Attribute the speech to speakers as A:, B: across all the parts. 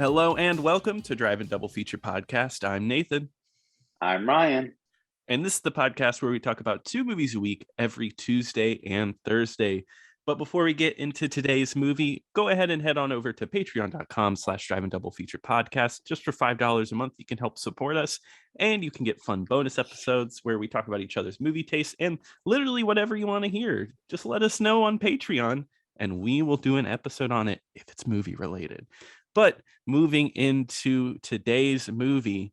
A: Hello and welcome to Drive and Double Feature Podcast. I'm Nathan.
B: I'm Ryan.
A: And this is the podcast where we talk about 2 movies a week every Tuesday and Thursday. But before we get into today's movie, go ahead and head on over to patreon.com/driveindoublefeaturepodcast. Just for $5 a month, you can help support us. And you can get fun bonus episodes where we talk about each other's movie tastes and literally whatever you want to hear. Just let us know on Patreon and we will do an episode on it if it's movie related. But moving into today's movie,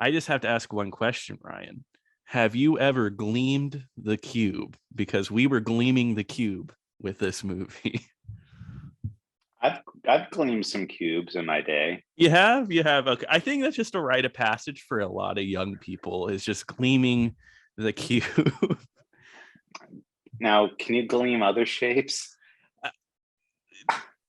A: I just have to ask one question, Ryan. Have you ever gleamed the cube? Because we were gleaming the cube with this movie.
B: I've gleamed some cubes in my day.
A: You have? Okay. I think that's just a rite of passage for a lot of young people, is just gleaming the cube.
B: Now, can you gleam other shapes?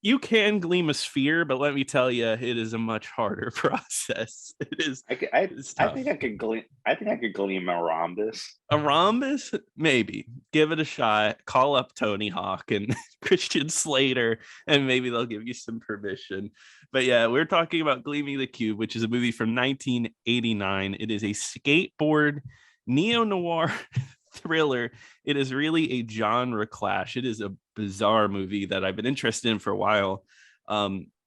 A: You can gleam a sphere, but let me tell you, it is a much harder process. It is.
B: I think I could gleam. I think I could gleam a rhombus.
A: A rhombus? Maybe. Give it a shot. Call up Tony Hawk and Christian Slater, and maybe they'll give you some permission. But yeah, we're talking about Gleaming the Cube, which is a movie from 1989. It is a skateboard neo-noir thriller. It is really a genre clash. It is a bizarre movie that I've been interested in for a while,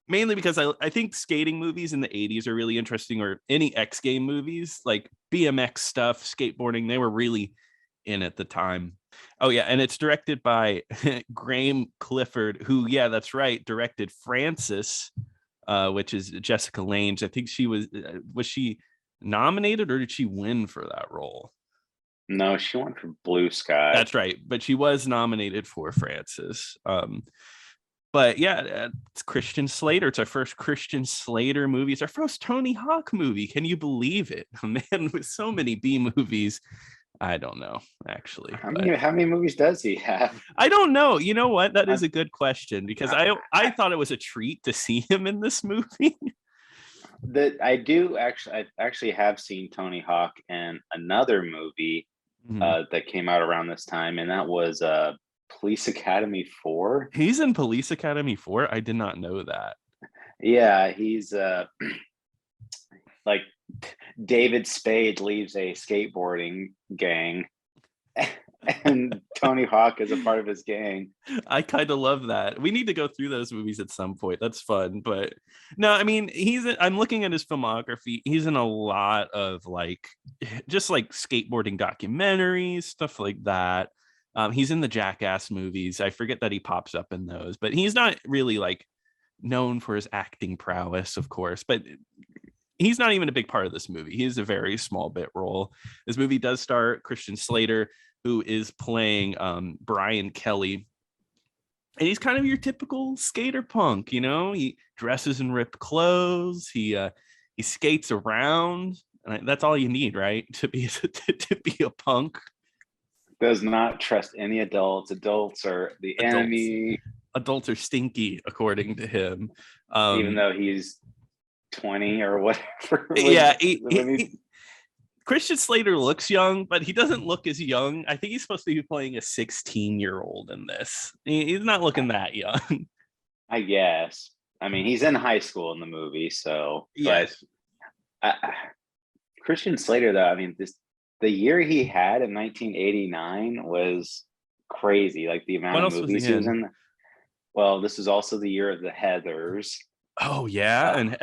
A: mainly because I think skating movies in the 80s are really interesting, or any X game movies like BMX stuff, skateboarding. They were really in at the time. Oh yeah, and it's directed by Graham Clifford, who, yeah, that's right, directed Frances, which is Jessica Lange's. I think she was she nominated or did she win for that role?
B: No, she went for Blue Sky.
A: That's right, but she was nominated for Frances. But yeah, it's Christian Slater. It's our first Christian Slater movie. It's our first Tony Hawk movie. Can you believe it? A man with so many B movies. I don't know, actually.
B: How many movies does he have?
A: I don't know. You know what? That is a good question, because I thought it was a treat to see him in this movie.
B: I actually have seen Tony Hawk in another movie that came out around this time, and that was Police Academy 4.
A: He's in Police Academy 4? I did not know that.
B: Yeah, he's like David Spade leaves a skateboarding gang and Tony Hawk is a part of his gang.
A: I kind of love that. We need to go through those movies at some point. That's fun. But no, I mean, I'm looking at his filmography. He's in a lot of just skateboarding documentaries, stuff like that. He's in the Jackass movies. I forget that he pops up in those, but he's not really known for his acting prowess, of course, but he's not even a big part of this movie. He is a very small bit role. This movie does star Christian Slater, who is playing Brian Kelly. And he's kind of your typical skater punk, you know? He dresses in ripped clothes. He skates around. And that's all you need, right? To be a punk.
B: Does not trust any adults. Adults are the enemy.
A: Adults are stinky, according to him.
B: Even though he's 20 or whatever.
A: Yeah, Christian Slater looks young, but he doesn't look as young. I think he's supposed to be playing a 16-year-old in this. He's not looking that young.
B: I guess. I mean, he's in high school in the movie, so.
A: Yes.
B: But Christian Slater, though, I mean, the year he had in 1989 was crazy. Like the amount of movies he was in. Well, this is also the year of the Heathers.
A: Oh yeah, and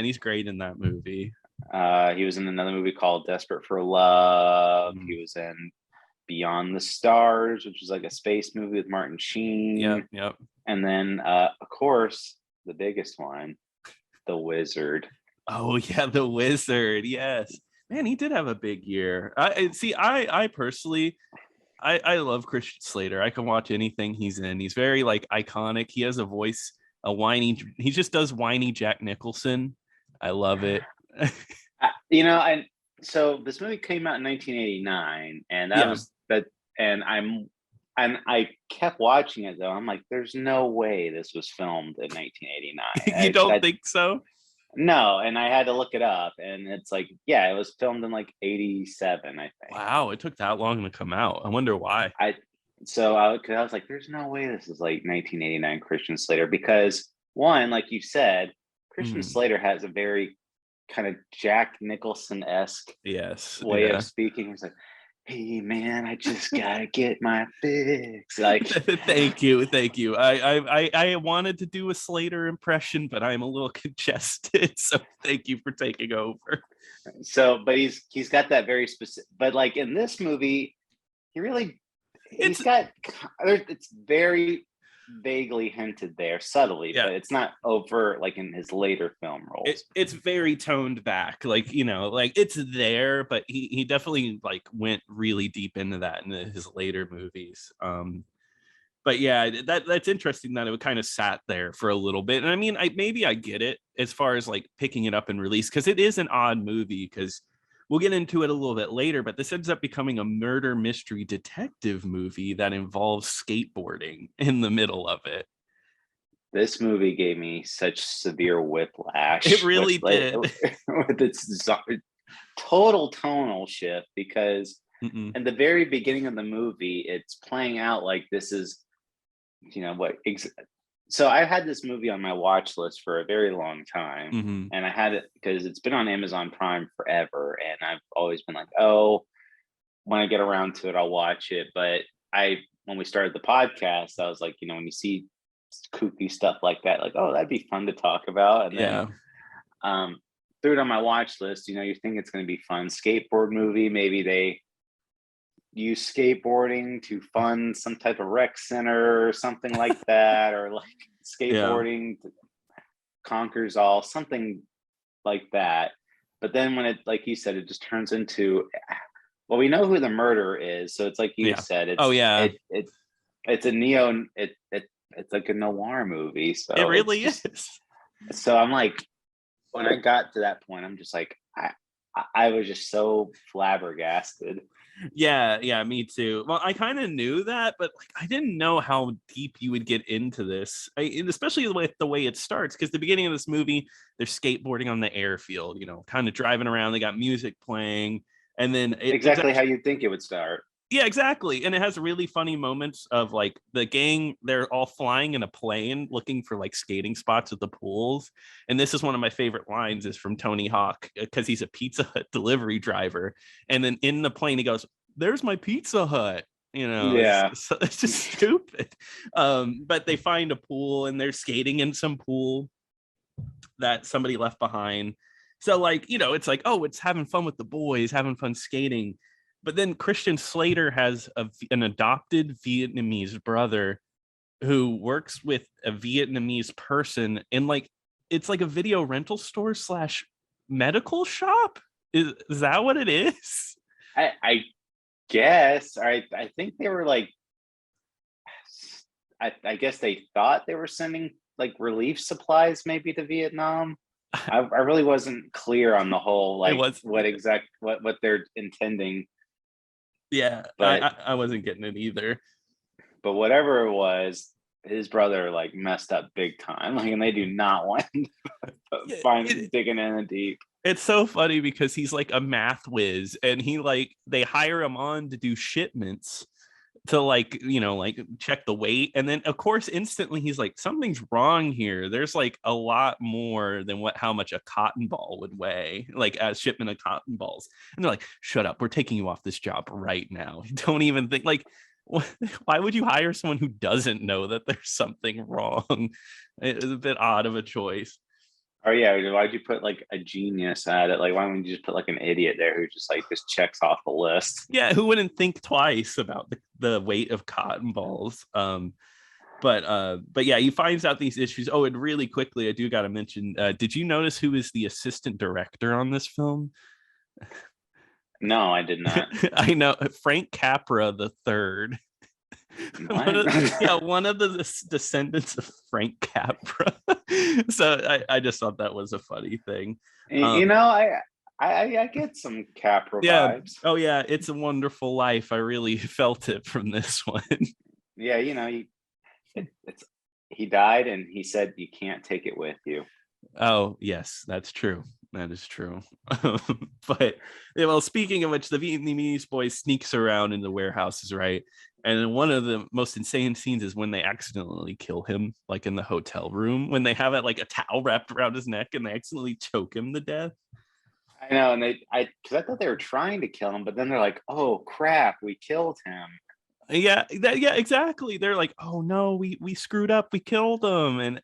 A: he's great in that movie.
B: He was in another movie called Desperate for Love. He was in Beyond the Stars, which was like a space movie with Martin Sheen.
A: Yep.
B: And then, of course, the biggest one, The Wizard.
A: Oh yeah, The Wizard. Yes, man, he did have a big year. I personally, I love Christian Slater. I can watch anything he's in. He's very iconic. He has a voice, he just does whiny Jack Nicholson. I love it.
B: And so this movie came out in 1989, and I kept watching it though. I'm like, there's no way this was filmed in 1989.
A: You don't think so?
B: No, and I had to look it up, and it's like, yeah, it was filmed in 87, I think.
A: Wow, it took that long to come out. I wonder why.
B: I was like, there's no way this is 1989 Christian Slater, because one, like you said, Christian Slater has a very kind of Jack Nicholson-esque way of speaking. He's like, hey man, I just gotta get my fix. Like,
A: thank you. I wanted to do a Slater impression, but I'm a little congested, so thank you for taking over.
B: So, but he's got that very specific. But like in this movie, it's very vaguely hinted there, subtly, but it's not overt like in his later film roles.
A: It's very toned back, like, you know, like it's there, but he definitely like went really deep into that in his later movies. But yeah, that's interesting that it kind of sat there for a little bit. And I mean, I get it as far as like picking it up and release, because it is an odd movie, because we'll get into it a little bit later, but this ends up becoming a murder mystery detective movie that involves skateboarding in the middle of it.
B: This movie gave me such severe whiplash.
A: It really did.
B: With its total tonal shift, because in the very beginning of the movie, it's playing out like this is, you know, so I had this movie on my watch list for a very long time, and I had it because it's been on Amazon Prime forever, and I've always been like, oh, when I get around to it, I'll watch it. But when we started the podcast, I was like, you know, when you see kooky stuff like that, like, oh, that'd be fun to talk about. And then threw it on my watch list. You know, you think it's going to be fun. Skateboard movie, maybe they use skateboarding to fund some type of rec center or something like that, or like skateboarding conquers all, something like that. But then when it, like you said, it just turns into, well, we know who the murderer is, so it's like you said, it's it's like a noir movie. So
A: it really is.
B: So I'm like, when I got to that point, I'm just like, I was just so flabbergasted.
A: Yeah, me too. Well, I kind of knew that, but like I didn't know how deep you would get into this, especially with the way it starts. Because the beginning of this movie, they're skateboarding on the airfield, you know, kind of driving around. They got music playing, and then
B: exactly how you'd think it would start.
A: Yeah, exactly. And it has really funny moments of like the gang, they're all flying in a plane looking for like skating spots at the pools. And this is one of my favorite lines, is from Tony Hawk, because he's a Pizza Hut delivery driver. And then in the plane, he goes, "There's my Pizza Hut." You know, it's just stupid. But they find a pool and they're skating in some pool that somebody left behind. So like, you know, it's like, oh, it's having fun with the boys, having fun skating. But then Christian Slater has an adopted Vietnamese brother who works with a Vietnamese person in like, it's like a video rental store / medical shop. Is that what it is?
B: I guess. I think they were like, I guess they thought they were sending like relief supplies maybe to Vietnam. I really wasn't clear on the whole, like what they're intending.
A: Yeah, but I wasn't getting it either.
B: But whatever it was, his brother like messed up big time. Like, and they do not want digging in the deep.
A: It's so funny because he's like a math whiz, and they hire him on to do shipments to like, you know, like check the weight. And then of course, instantly he's like, something's wrong here. There's like a lot more than how much a cotton ball would weigh, like a shipment of cotton balls. And they're like, shut up. We're taking you off this job right now. Don't even think, like, why would you hire someone who doesn't know that there's something wrong? It's a bit odd of a choice.
B: Oh yeah, why'd you put like a genius at it? Like, why wouldn't you just put like an idiot there who just checks off the list?
A: Yeah, who wouldn't think twice about the weight of cotton balls? But yeah, he finds out these issues. Oh, and really quickly, I do got to mention, did you notice who is the assistant director on this film?
B: No, I did not.
A: I know, Frank Capra the third. One of the descendants of Frank Capra. So I just thought that was a funny thing.
B: You know, I get some Capra vibes.
A: Oh yeah, It's a Wonderful Life. I really felt it from this one.
B: Yeah, you know, he died and he said you can't take it with you.
A: Oh yes, that's true. That is true. But well, speaking of which, the Vietnamese boy sneaks around in the warehouses, right? And then one of the most insane scenes is when they accidentally kill him, like in the hotel room, when they have it like a towel wrapped around his neck and they accidentally choke him to death.
B: I know, and because I thought they were trying to kill him, but then they're like, "Oh crap, we killed him."
A: Yeah, exactly. They're like, "Oh no, we screwed up, we killed him," and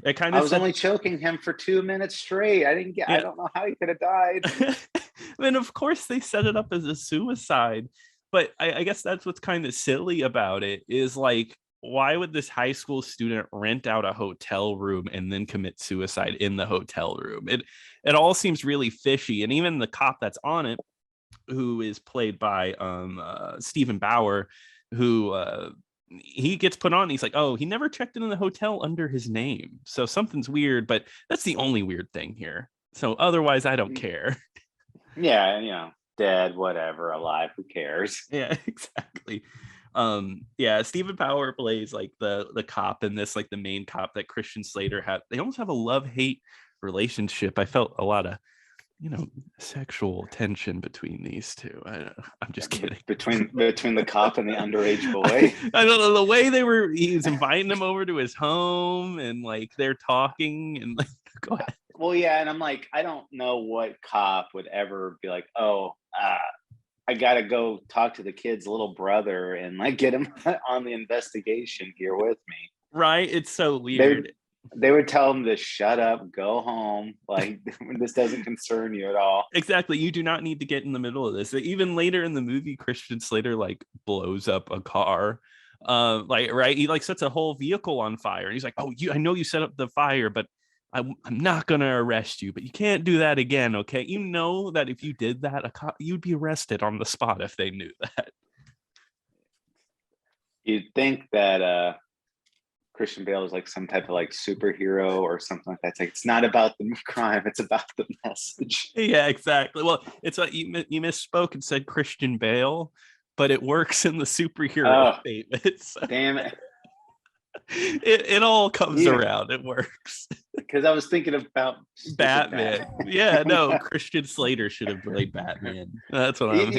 A: it kind
B: I
A: of
B: was only choking him for 2 minutes straight. I didn't get. I
A: yeah.
B: don't know how he could have died.
A: And of course they set it up as a suicide, but I guess that's what's kind of silly about it is like, why would this high school student rent out a hotel room and then commit suicide in the hotel room? It all seems really fishy, and even the cop that's on it, who is played by Stephen Bauer, who he gets put on. He's like, oh, he never checked in the hotel under his name, so something's weird. But that's the only weird thing here. So otherwise, I don't care.
B: Yeah, dead, whatever, alive, who cares?
A: Yeah, exactly. Yeah, Stephen Bauer plays like the cop in this, like the main cop that Christian Slater had. They almost have a love-hate relationship. I felt a lot of sexual tension between these two. I'm just kidding.
B: Between the cop and the underage boy.
A: I don't know, the way he was inviting him over to his home and like they're talking and like, go ahead.
B: Well, yeah, and I'm like, I don't know what cop would ever be like, oh, I gotta go talk to the kid's little brother and like get him on the investigation here with me.
A: Right? It's so weird.
B: They would tell him to shut up, go home. Like, this doesn't concern you at all.
A: Exactly. You do not need to get in the middle of this. Even later in the movie, Christian Slater like blows up a car. Right. He like sets a whole vehicle on fire. And he's like, oh, I know you set up the fire, but I'm not going to arrest you, but you can't do that again. Okay. You know that if you did that, you'd be arrested on the spot if they knew that.
B: You'd think that, Christian Bale is like some type of like superhero or something like that. It's like, it's not about the crime, it's about the message.
A: Yeah, exactly. Well, it's what you misspoke and said Christian Bale, but it works in the superhero statement. So.
B: Damn it.
A: It all comes around. It works.
B: Because I was thinking about
A: Batman. Yeah, no, Christian Slater should have played Batman. That's what I'm hearing.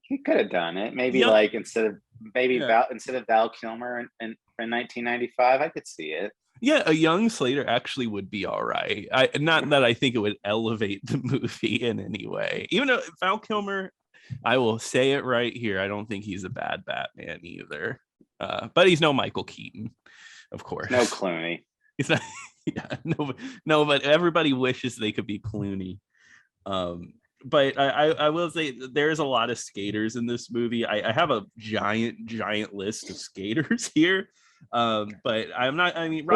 B: He could have done it. Maybe like instead of Val Kilmer in 1995, I could see it.
A: Yeah, a young Slater actually would be all right. Not that I think it would elevate the movie in any way. Even though Val Kilmer, I will say it right here, I don't think he's a bad Batman either. But he's no Michael Keaton, of course.
B: No Clooney.
A: He's not. Yeah, no. But everybody wishes they could be Clooney. But I will say there's a lot of skaters in this movie. I have a giant list of skaters here. But I'm not. I mean,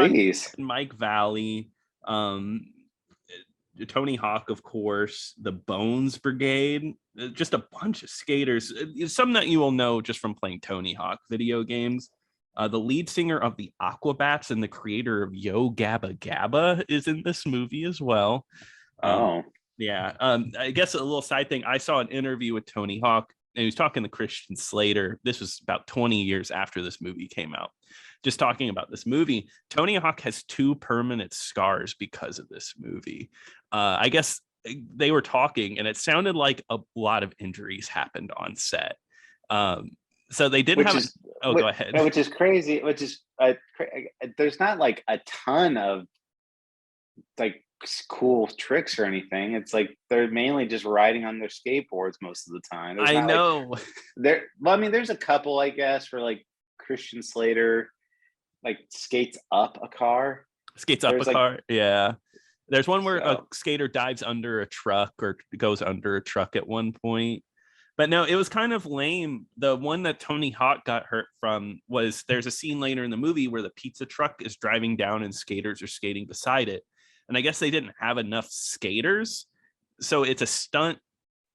A: Mike Valley, Tony Hawk, of course, the Bones Brigade, just a bunch of skaters. Some that you will know just from playing Tony Hawk video games. The lead singer of the Aquabats and the creator of Yo Gabba Gabba is in this movie as well. Yeah. I guess a little side thing. I saw an interview with Tony Hawk, and he was talking to Christian Slater. This was about 20 years after this movie came out. Just talking about this movie, Tony Hawk has 2 permanent scars because of this movie. I guess they were talking, and it sounded like a lot of injuries happened on set. So they didn't go ahead.
B: Which is crazy. There's not like a ton of like cool tricks or anything. It's like they're mainly just riding on their skateboards most of the time.
A: I know.
B: There's a couple, I guess, where like Christian Slater like skates up a car.
A: Yeah. There's one where a skater dives under a truck or goes under a truck at one point. But no, it was kind of lame. The one that Tony Hawk got hurt from was there's a scene later in the movie where the pizza truck is driving down and skaters are skating beside it. And I guess they didn't have enough skaters. So it's a stunt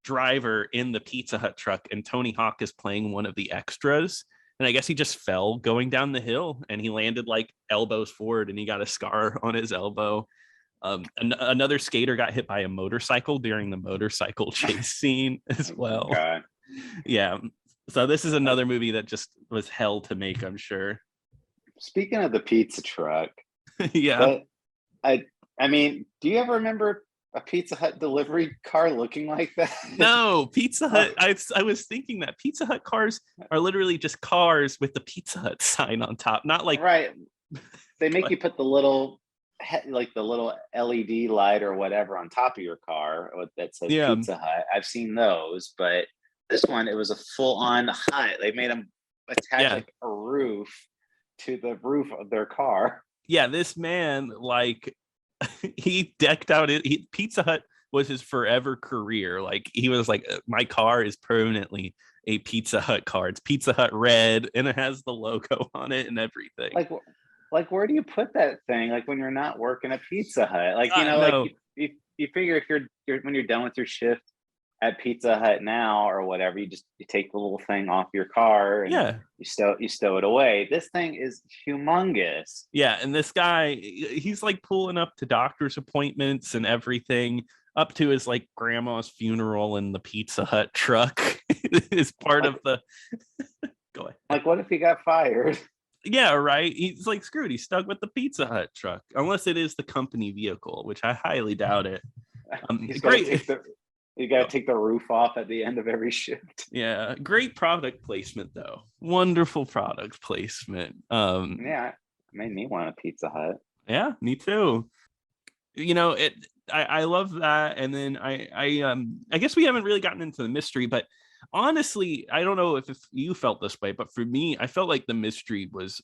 A: driver in the Pizza Hut truck, and Tony Hawk is playing one of the extras. And I guess he just fell going down the hill and he landed like elbows forward and he got a scar on his elbow. Another skater got hit by a motorcycle during the motorcycle chase scene as well.
B: God.
A: Yeah. So this is another movie that just was hell to make, I'm sure.
B: Speaking of the pizza truck.
A: Yeah.
B: I mean, do you ever remember a Pizza Hut delivery car looking like that?
A: No, Pizza Hut. I was thinking that Pizza Hut cars are literally just cars with the Pizza Hut sign on top, not like
B: right. They make you put the little like the little LED light or whatever on top of your car that says
A: yeah.
B: Pizza Hut. I've seen those, but this one, it was a full-on hut. They made them attach like a roof to the roof of their car.
A: Yeah, this man, like, he decked out Pizza Hut was his forever career. Like, he was like, my car is permanently a Pizza Hut car. It's Pizza Hut red, and it has the logo on it and everything.
B: Like where do you put that thing? Like when you're not working at Pizza Hut, like you figure if you're when you're done with your shift at Pizza Hut now or whatever, you take the little thing off your car and you stow it away. This thing is humongous.
A: Yeah, and this guy, he's like pulling up to doctor's appointments and everything, up to his like grandma's funeral in the Pizza Hut truck is part of the go ahead.
B: Like, what if he got fired?
A: Yeah, right. He's like screwed. He's stuck with the Pizza Hut truck, unless it is the company vehicle, which I highly doubt it. Great.
B: You got to take the roof off at the end of every shift.
A: Yeah, great product placement though. Wonderful product placement.
B: Yeah, made me want a Pizza Hut.
A: Yeah, me too. You know, I love that. And then I guess we haven't really gotten into the mystery, but honestly, I don't know if you felt this way, but for me, I felt like the mystery was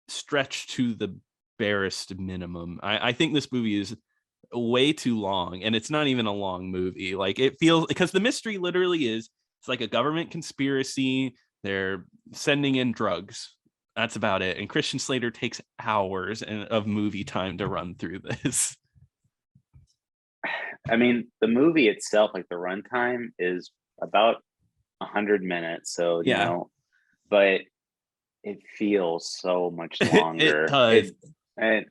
A: stretched to the barest minimum. I think this movie is way too long, and it's not even a long movie. Like, it feels, because the mystery literally is, it's like a government conspiracy. They're sending in drugs. That's about it. And Christian Slater takes hours of movie time to run through this.
B: I mean, the movie itself, like the runtime is about 100 minutes. So, you know, but it feels so much longer.
A: It does.
B: And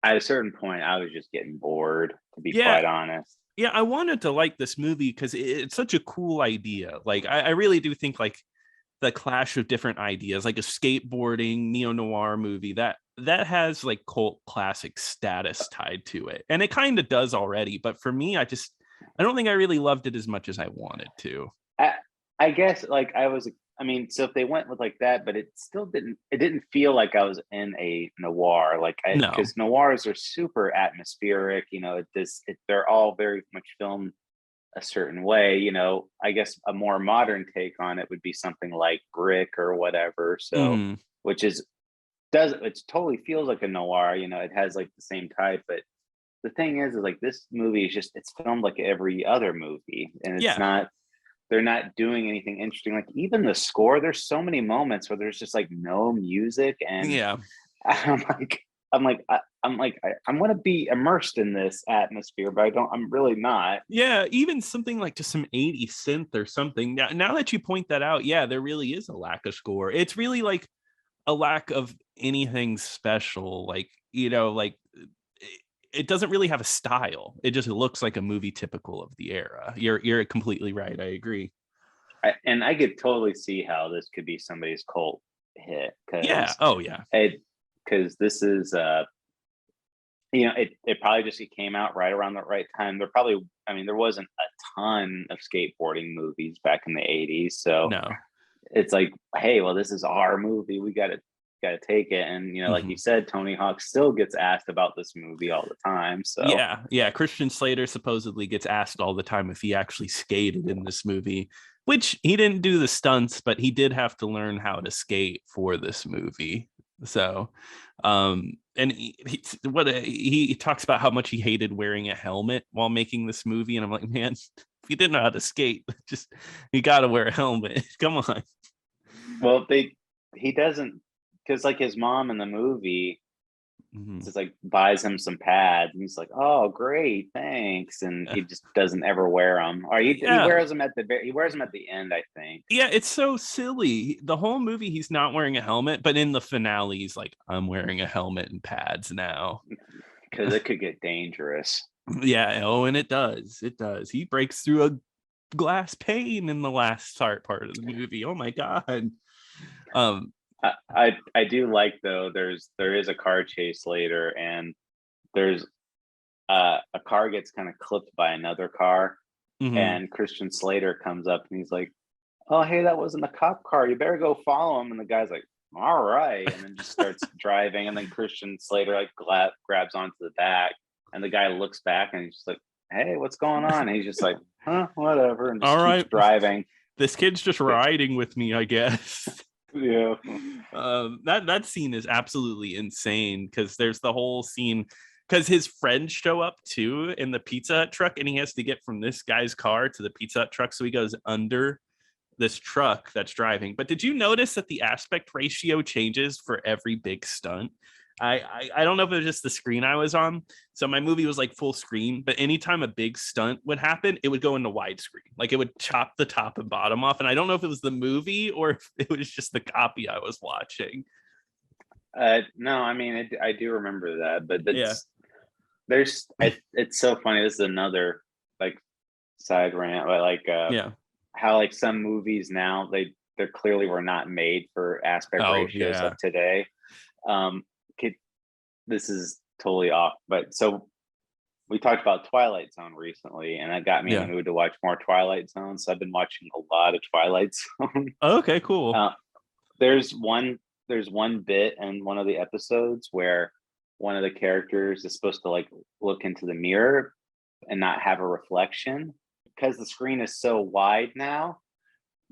B: at a certain point, I was just getting bored, to be quite honest.
A: Yeah, I wanted to like this movie because it's such a cool idea. Like, I really do think like the clash of different ideas, like a skateboarding neo-noir movie that has like cult classic status tied to it. And it kind of does already. But for me, I don't think I really loved it as much as I wanted to.
B: I guess like so if they went with like that, but it didn't feel like I was in a noir, because noirs are super atmospheric, you know, they're all very much filmed a certain way, you know. I guess a more modern take on it would be something like Brick or whatever. So, it totally feels like a noir, you know, it has like the same type, but the thing is like this movie is it's filmed like every other movie, and they're not doing anything interesting. Like even the score, there's so many moments where there's just like no music, and I'm going to be immersed in this atmosphere, but I'm really not.
A: Yeah, even something like just some 80 synth or something. Now that you point that out, yeah, there really is a lack of score. It's really like a lack of anything special. Like, you know, like it doesn't really have a style. It just looks like a movie typical of the era. You're completely right. I agree.
B: And I could totally see how this could be somebody's cult hit. Because this is, you know, it probably just came out right around the right time. There wasn't a ton of skateboarding movies back in the 80s. So it's like, hey, well, this is our movie. We got to take it. And, you know, like you said, Tony Hawk still gets asked about this movie all the time. So
A: yeah, Christian Slater supposedly gets asked all the time if he actually skated in this movie, which he didn't do the stunts, but he did have to learn how to skate for this movie. So and he talks about how much he hated wearing a helmet while making this movie, and I'm like, man, if you didn't know how to skate, just you got to wear a helmet. Come on.
B: Well, he doesn't, because like his mom in the movie just like buys him some pads, and he's like, oh great, thanks, and he just doesn't ever wear them. Or he wears them at the end, I think. Yeah,
A: it's so silly. The whole movie he's not wearing a helmet, but in the finale he's like, I'm wearing a helmet and pads now,
B: because it could get dangerous.
A: Yeah, and it does. He breaks through a glass pane in the last part of the movie. Oh my god.
B: I do like, though, there is a car chase later, and there's a car gets kind of clipped by another car,
A: Mm-hmm.
B: and Christian Slater comes up and he's like, "Oh, hey, that wasn't a cop car. You better go follow him." And the guy's like, "All right," and then just starts driving. And then Christian Slater like grabs onto the back, and the guy looks back and he's just like, "Hey, what's going on?" And he's just like, "Huh, whatever," and just
A: All
B: keeps
A: right,
B: driving.
A: This kid's just riding with me, I guess.
B: Yeah.
A: That scene is absolutely insane because there's the whole scene because his friends show up too in the Pizza Hut truck, and he has to get from this guy's car to the Pizza Hut truck, so he goes under this truck that's driving. But did you notice that the aspect ratio changes for every big stunt? I don't know if it was just the screen I was on. So my movie was like full screen, but anytime a big stunt would happen, it would go into widescreen. Like it would chop the top and bottom off. And I don't know if it was the movie or if it was just the copy I was watching.
B: No, I mean, I do remember that, but
A: Yeah.
B: it's so funny. This is another like side rant, but like
A: Yeah.
B: how like some movies now they clearly were not made for aspect ratios of today. This is totally off, but so we talked about Twilight Zone recently, and that got me in the mood to watch more Twilight Zone. So I've been watching a lot of Twilight Zone.
A: Okay, cool.
B: There's one bit in one of the episodes where one of the characters is supposed to like look into the mirror and not have a reflection because the screen is so wide now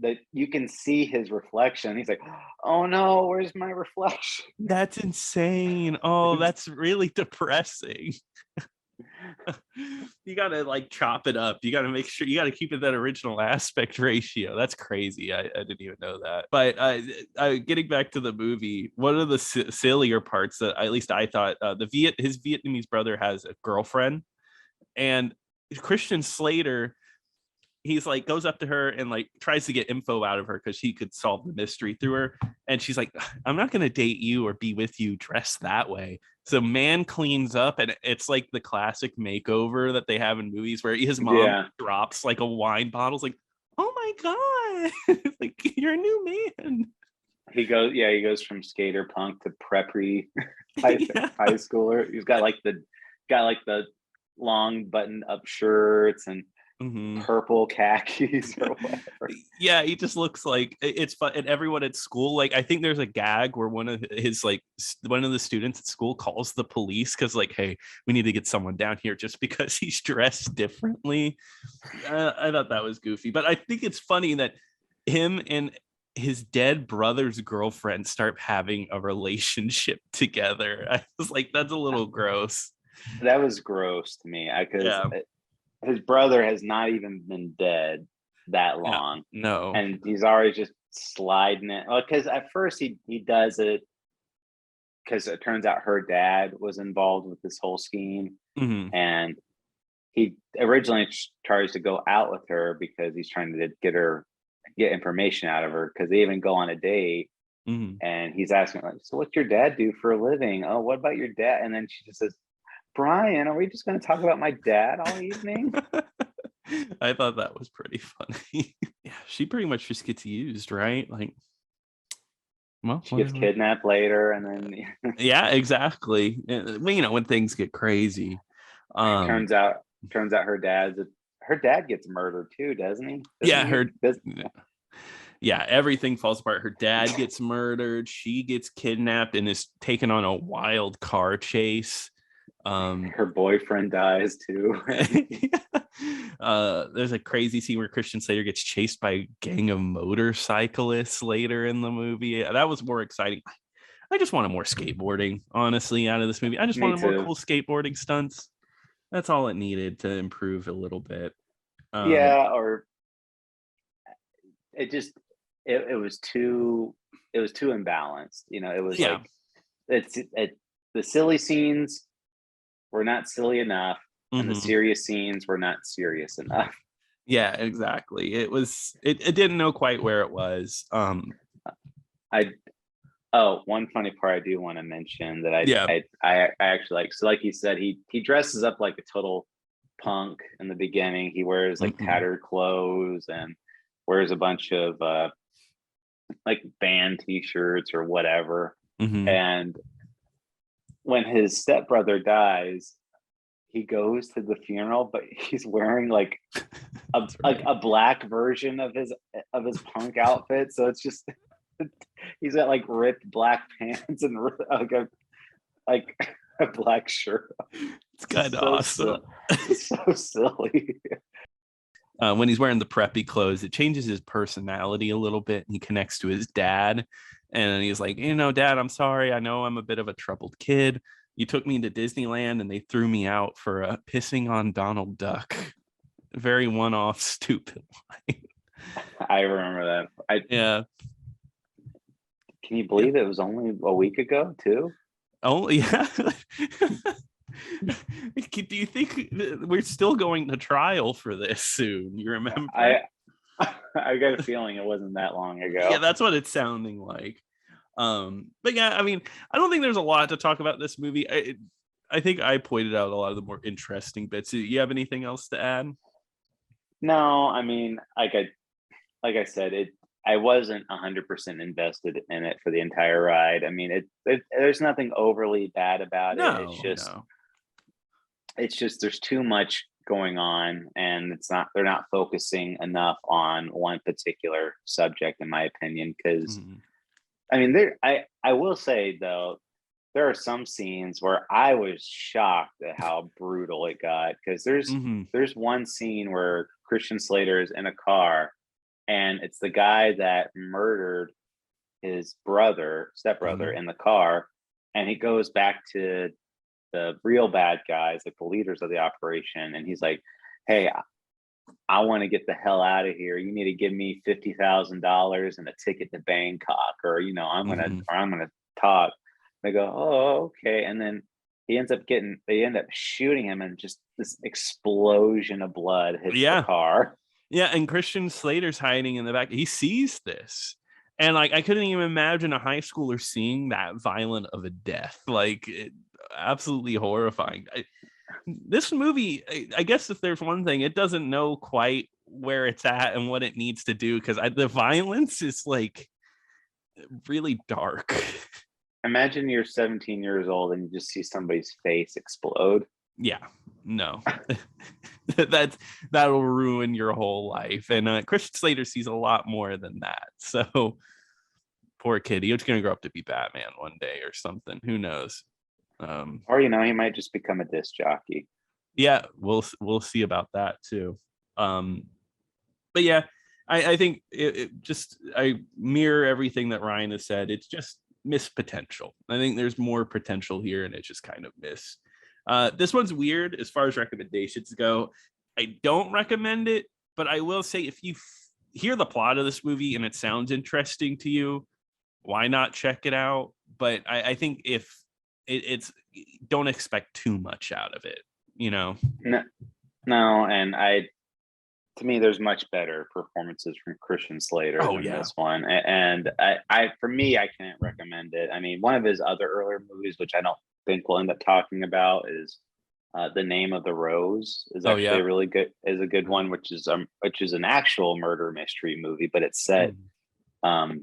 B: that you can see his reflection. He's like, "Oh no, where's my reflection?"
A: That's insane. Oh, that's really depressing. You gotta like chop it up. You gotta make sure you gotta keep it that original aspect ratio. That's crazy. I didn't even know that. But getting back to the movie, one of the sillier parts that at least I thought his Vietnamese brother has a girlfriend, and Christian Slater, he's like goes up to her and like tries to get info out of her because he could solve the mystery through her, and she's like, "I'm not gonna date you or be with you dressed that way." So man cleans up, and it's like the classic makeover that they have in movies where his mom drops like a wine bottle. It's like, "Oh my god!" Like, you're a new man.
B: He goes from skater punk to preppy high schooler. He's got like the long button up shirts and purple khakis or whatever.
A: Yeah, he just looks like it's fun. And everyone at school, like I think there's a gag where one of the students at school calls the police because like, "Hey, we need to get someone down here just because he's dressed differently." I thought that was goofy, but I think it's funny that him and his dead brother's girlfriend start having a relationship together. I was like, that's a little gross.
B: That was gross to me. His brother has not even been dead that long.
A: No.
B: And he's already just sliding it. Because at first he does it because it turns out her dad was involved with this whole scheme.
A: Mm-hmm.
B: And he originally tries to go out with her because he's trying to get information out of her, because they even go on a date.
A: Mm-hmm.
B: And he's asking like, "So what's your dad do for a living? Oh, what about your dad?" And then she just says, "Brian, are we just going to talk about my dad all evening?"
A: I thought that was pretty funny. Yeah, she pretty much just gets used, right? Like, well,
B: she gets kidnapped later, and then
A: yeah, exactly. When things get crazy.
B: Turns out her dad gets murdered too, doesn't he?
A: Yeah, everything falls apart. Her dad gets murdered. She gets kidnapped and is taken on a wild car chase.
B: Her boyfriend dies too.
A: There's a crazy scene where Christian Slater gets chased by a gang of motorcyclists later in the movie. That was more exciting. I just wanted more skateboarding, honestly, out of this movie. I just wanted more cool skateboarding stunts. That's all it needed to improve a little bit.
B: Or it was too imbalanced. It was like the silly scenes were not silly enough, and the serious scenes were not serious enough.
A: Yeah, exactly. It didn't know quite where it was.
B: One funny part I do want to mention that I actually like. So like you said, he dresses up like a total punk in the beginning. He wears like tattered clothes and wears a bunch of like band t-shirts or whatever. And when his stepbrother dies, he goes to the funeral, but he's wearing like
A: Right.
B: a black version of his punk outfit. So it's just he's got like ripped black pants and like a black shirt.
A: It's kind of awesome.
B: It's so silly.
A: When he's wearing the preppy clothes, it changes his personality a little bit, and he connects to his dad. And he's like, Dad, I'm sorry. I know I'm a bit of a troubled kid. You took me to Disneyland and they threw me out for pissing on Donald Duck. Very one-off, stupid line.
B: I remember that.
A: Yeah.
B: Can you believe it was only a week ago, too?
A: Oh, yeah. Do you think we're still going to trial for this soon? You remember?
B: I got a feeling it wasn't that long ago.
A: Yeah, that's what it's sounding like. But yeah, I mean, I don't think there's a lot to talk about this movie. I think I pointed out a lot of the more interesting bits. Do you have anything else to add?
B: No, I mean, like I said, I wasn't 100% invested in it for the entire ride. I mean, there's nothing overly bad about it. It's just there's too much going on, and they're not focusing enough on one particular subject, in my opinion. Because I mean, I will say though, there are some scenes where I was shocked at how brutal it got. Because there's one scene where Christian Slater is in a car, and it's the guy that murdered his stepbrother in the car, and he goes back to the real bad guys, like the leaders of the operation, and he's like, "Hey, I want to get the hell out of here. You need to give me $50,000 and a ticket to Bangkok, or I'm gonna talk." They go, "Oh, okay," and then they end up shooting him, and just this explosion of blood hits the car.
A: Yeah, and Christian Slater's hiding in the back. He sees this. And like, I couldn't even imagine a high schooler seeing that violent of a death. Like, absolutely horrifying. This movie, I guess if there's one thing, it doesn't know quite where it's at and what it needs to do, because the violence is like really dark.
B: Imagine you're 17 years old and you just see somebody's face explode.
A: Yeah, no. That'll ruin your whole life. And Christian Slater sees a lot more than that. So poor kid, he's gonna grow up to be Batman one day or something. Who knows?
B: Or he might just become a disc jockey.
A: Yeah, we'll see about that too. But yeah, I think I mirror everything that Ryan has said. It's just missed potential. I think there's more potential here, and it's just kind of missed. This one's weird as far as recommendations go. I don't recommend it, but I will say, if you hear the plot of this movie and it sounds interesting to you, why not check it out? But I think if it's don't expect too much out of it,
B: No, and to me, there's much better performances from Christian Slater than this one. And for me, I can't recommend it. I mean, one of his other earlier movies, which I don't think we'll end up talking about, is The Name of the Rose. Is actually really good. Is a good one, which is an actual murder mystery movie, but it's set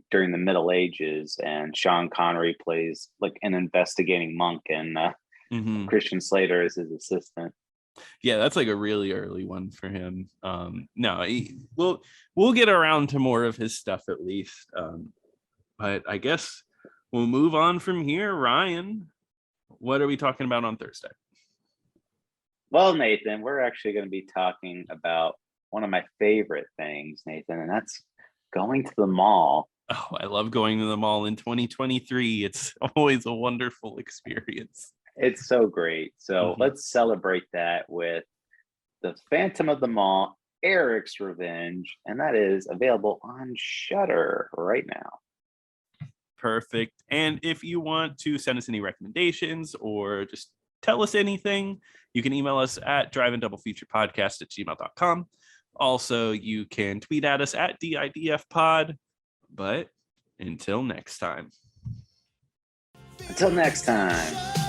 B: during the Middle Ages, and Sean Connery plays like an investigating monk, and Christian Slater is his assistant.
A: Yeah, that's like a really early one for him. We'll get around to more of his stuff at least. But I guess we'll move on from here. Ryan, what are we talking about on Thursday?
B: Well, Nathan, we're actually going to be talking about one of my favorite things, Nathan, and that's going to the mall.
A: Oh, I love going to the mall in 2023. It's always a wonderful experience.
B: It's so great. So let's celebrate that with The Phantom of the Mall, Eric's Revenge, and that is available on Shudder right now.
A: Perfect. And if you want to send us any recommendations or just tell us anything, you can email us at driveindoublefeaturepodcast@gmail.com. Also, you can tweet at us at DIDFpod. But until next time.
B: Until next time.